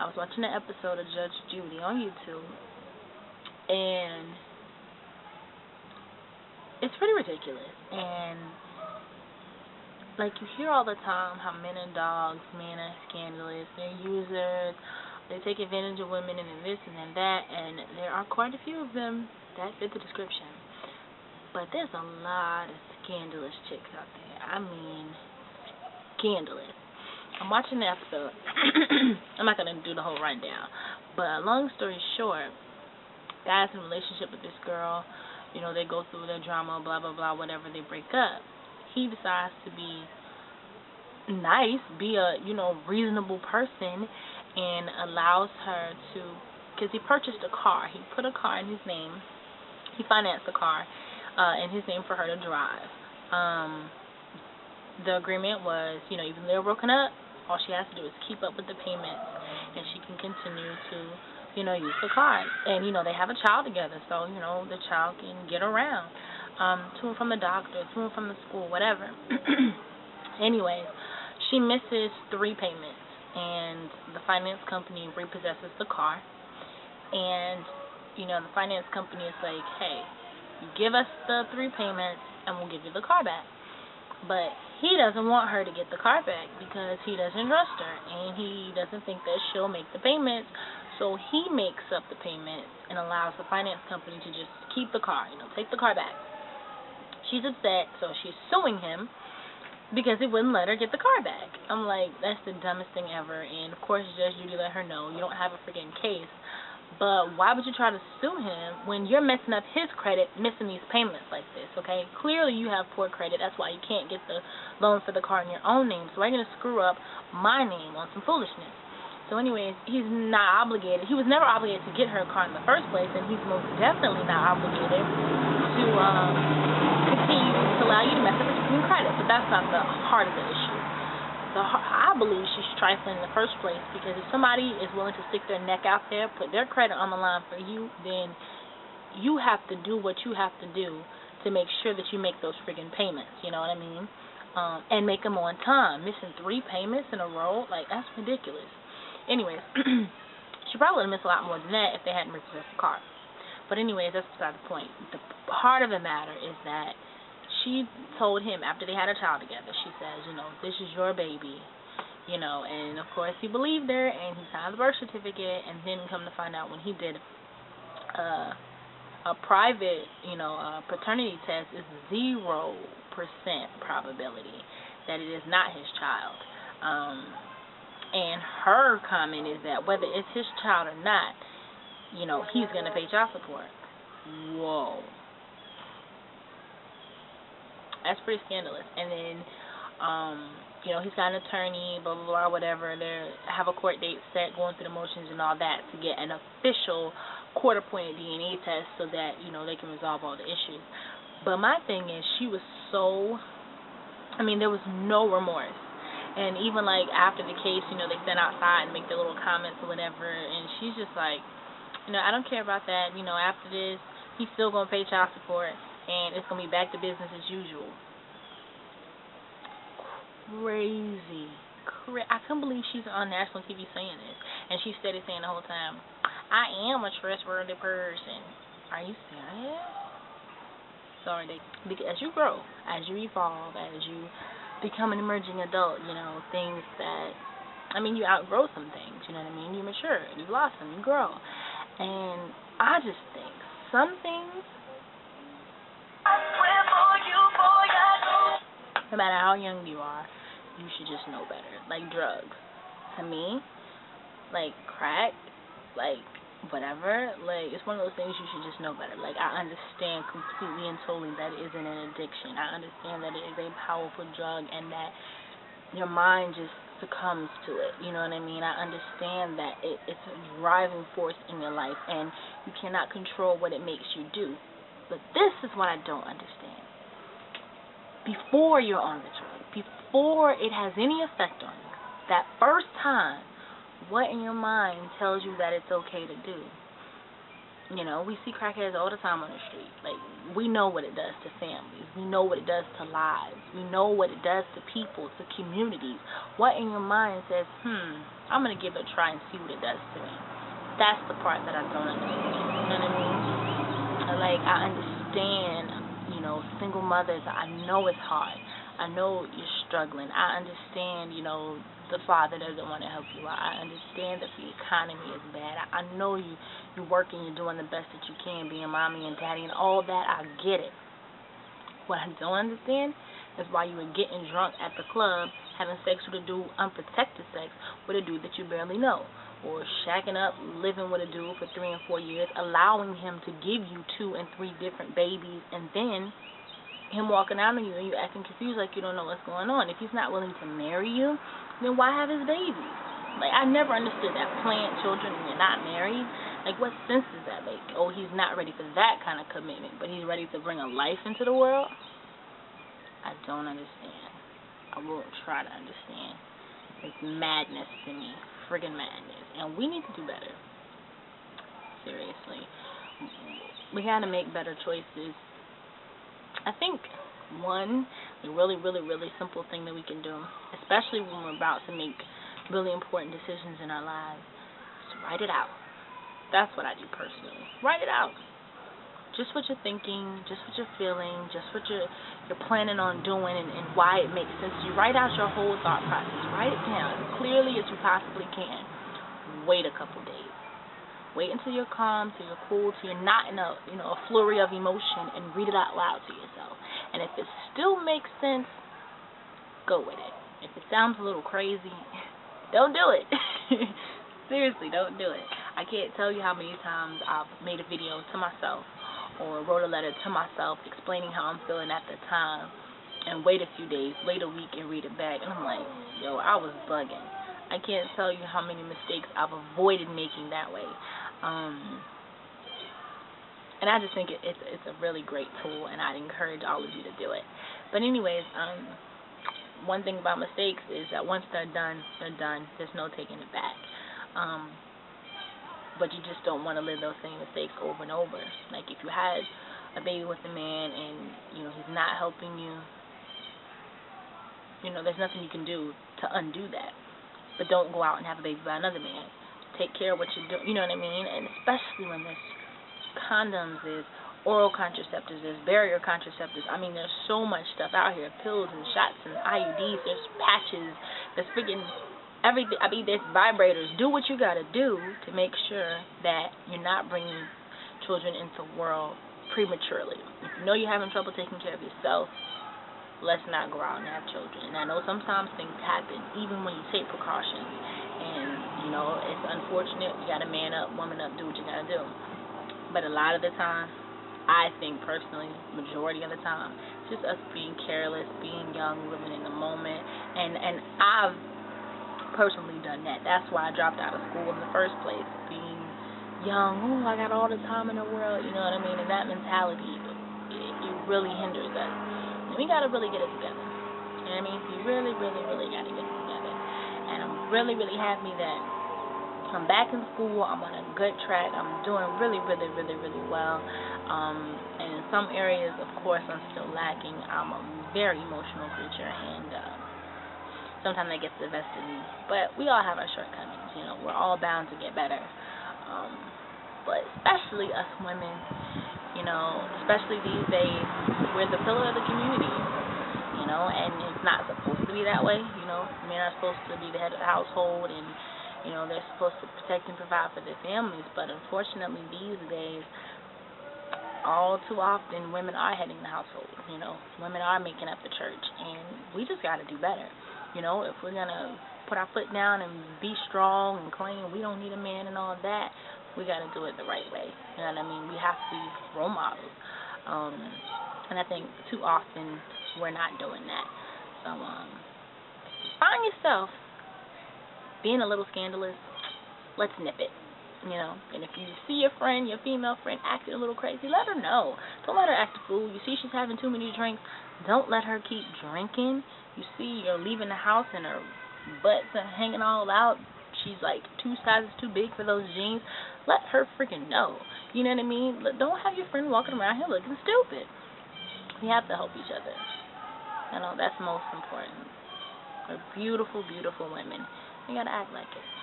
I was watching an episode of Judge Judy on YouTube, and it's pretty ridiculous. And like, you hear all the time how men and dogs, men are scandalous, they're users, they take advantage of women, and then this and then that, and there are quite a few of them that fit the description. But there's a lot of scandalous chicks out there. I mean, scandalous. I'm watching the episode. I'm not going to do the whole rundown. But long story short, guy's in a relationship with this girl. You know, they go through their drama, blah, blah, blah, whatever, they break up. He decides to be nice, be a, reasonable person, and allows her to, because he purchased a car. He put a car in his name. He financed the car in his name for her to drive. The agreement was, even though they're broken up, all she has to do is keep up with the payments, and she can continue to, use the car. And, they have a child together, so, the child can get around. To and from the doctor, to and from the school, whatever. Anyways, she misses 3 payments, and the finance company repossesses the car. And, the finance company is like, hey, you give us the 3 payments, and we'll give you the car back. But he doesn't want her to get the car back because he doesn't trust her, and he doesn't think that she'll make the payments. So he makes up the payments and allows the finance company to just keep the car, take the car back. She's upset, so she's suing him because he wouldn't let her get the car back. I'm like, that's the dumbest thing ever. And, of course, Judge Judy let her know, you don't have a freaking case. But why would you try to sue him when you're messing up his credit, missing these payments like this, okay? Clearly you have poor credit. That's why you can't get the loan for the car in your own name. So why are you going to screw up my name on some foolishness? So anyways, he's not obligated. He was never obligated to get her a car in the first place, and he's most definitely not obligated to continue to allow you to mess up his credit. But that's not the heart of the issue. I believe she's trifling in the first place, because if somebody is willing to stick their neck out there, put their credit on the line for you, then you have to do what you have to do to make sure that you make those friggin' payments, you know what I mean? And make them on time. Missing 3 payments in a row, like, that's ridiculous. Anyways, she probably would have missed a lot more than that if they hadn't repossessed the car. But anyways, that's beside the point. The heart of the matter is that she told him after they had a child together, she says, this is your baby, and of course he believed her, and he signed the birth certificate, and then come to find out when he did a private, paternity test, is 0% probability that it is not his child. And her comment is that whether it's his child or not, he's going to pay child support. Whoa. That's pretty scandalous. And then, he's got an attorney, blah, blah, blah, whatever. They have a court date set, going through the motions and all that to get an official court-appointed DNA test so that, they can resolve all the issues. But my thing is, she was there was no remorse. And even, like, after the case, they stand outside and make their little comments or whatever, and she's just like, I don't care about that. After this, he's still going to pay child support, and it's going to be back to business as usual. Crazy. I couldn't believe she's on national TV saying this. And she's steady saying the whole time, I am a trustworthy person. Are you serious? Sorry, because as you grow, as you evolve, as you become an emerging adult, things that, you outgrow some things, you mature, you blossom, you grow. And I just think some things, no matter how young you are, you should just know better. Like drugs. To me, like crack, like whatever, like it's one of those things you should just know better. Like, I understand completely and totally that it isn't an addiction. I understand that it is a powerful drug and that your mind just succumbs to it. You know what I mean? I understand that it's a driving force in your life and you cannot control what it makes you do. But this is what I don't understand. Before you're on the drug, before it has any effect on you, that first time, what in your mind tells you that it's okay to do? You know, we see crackheads all the time on the street. Like, we know what it does to families. We know what it does to lives. We know what it does to people, to communities. What in your mind says, I'm going to give it a try and see what it does to me? That's the part that I don't understand. You know what I mean? Like, I understand, you know, single mothers. I know it's hard. I know you're struggling. I understand, you know, the father doesn't want to help you out. I understand that the economy is bad. I know you're working, you're doing the best that you can, being mommy and daddy and all that. I get it. What I don't understand is why you were getting drunk at the club, having sex with a dude, unprotected sex, with a dude that you barely know. Or shacking up, living with a dude for 3 and 4 years, allowing him to give you 2 and 3 different babies, and then him walking out on you and you acting confused like you don't know what's going on. If he's not willing to marry you, then why have his babies? Like, I never understood that. Plant children and you're not married? Like, what sense does that make? Oh, he's not ready for that kind of commitment, but he's ready to bring a life into the world? I don't understand. I won't try to understand. It's madness to me. Friggin' madness. And we need to do better. Seriously. We gotta make better choices. I think one really, really, really simple thing that we can do, especially when we're about to make really important decisions in our lives, is to write it out. That's what I do personally. Write it out. Just what you're thinking, just what you're feeling, just what you're planning on doing and why it makes sense to you. Write out your whole thought process. Write it down as clearly as you possibly can. Wait a couple days. Wait until you're calm, till you're cool, till you're not in a flurry of emotion, and read it out loud to yourself. And if it still makes sense, go with it. If it sounds a little crazy, don't do it. Seriously, don't do it. I can't tell you how many times I've made a video to myself or wrote a letter to myself explaining how I'm feeling at the time, and wait a few days, wait a week, and read it back. And I'm like, yo, I was bugging. I can't tell you how many mistakes I've avoided making that way. And I just think it's a really great tool, and I'd encourage all of you to do it. But anyways, one thing about mistakes is that once they're done, they're done. There's no taking it back. But you just don't want to live those same mistakes over and over. Like, if you had a baby with a man and, you know, he's not helping you, you know, there's nothing you can do to undo that. But don't go out and have a baby by another man. Take care of what you do, you know what I mean? And especially when there's condoms, there's oral contraceptives, there's barrier contraceptives. I mean, there's so much stuff out here, pills and shots and IUDs, there's patches, there's freaking everything. I mean, there's vibrators. Do what you got to do to make sure that you're not bringing children into the world prematurely. If you know you're having trouble taking care of yourself, let's not go out and have children. And I know sometimes things happen, even when you take precautions. And, you know, it's unfortunate. You got to man up, woman up, do what you got to do. But a lot of the time, I think personally, majority of the time, it's just us being careless, being young, living in the moment. And I've personally done that. That's why I dropped out of school in the first place. Being young, I got all the time in the world, you know what I mean? And that mentality, it really hinders us. And we got to really get it together. You know what I mean? We really, really, really got to get it together. And I'm really, really happy that I'm back in school. I'm on a good track. I'm doing really, really, really, really well. And in some areas, of course, I'm still lacking. I'm a very emotional creature, and sometimes that gets the best of me. But we all have our shortcomings. You know, we're all bound to get better. But especially us women, you know, especially these days, we're the pillar of the community. You know, and it's not supposed to be that way. You know, men are supposed to be the head of the household, and you know, they're supposed to protect and provide for their families, but unfortunately these days, all too often, women are heading the household. You know, women are making up the church, and we just got to do better. You know, if we're going to put our foot down and be strong and claim we don't need a man and all that, we got to do it the right way. You know what I mean? We have to be role models. And I think too often we're not doing that. So, find yourself being a little scandalous, let's nip it, you know. And if you see your friend, your female friend, acting a little crazy, let her know. Don't let her act a fool. You see she's having too many drinks, don't let her keep drinking. You see you're leaving the house and her butts are hanging all out, she's like 2 sizes too big for those jeans, let her freaking know. You know what I mean? Don't have your friend walking around here looking stupid. We have to help each other. You know, that's most important. We're beautiful, beautiful women. We gotta act like it.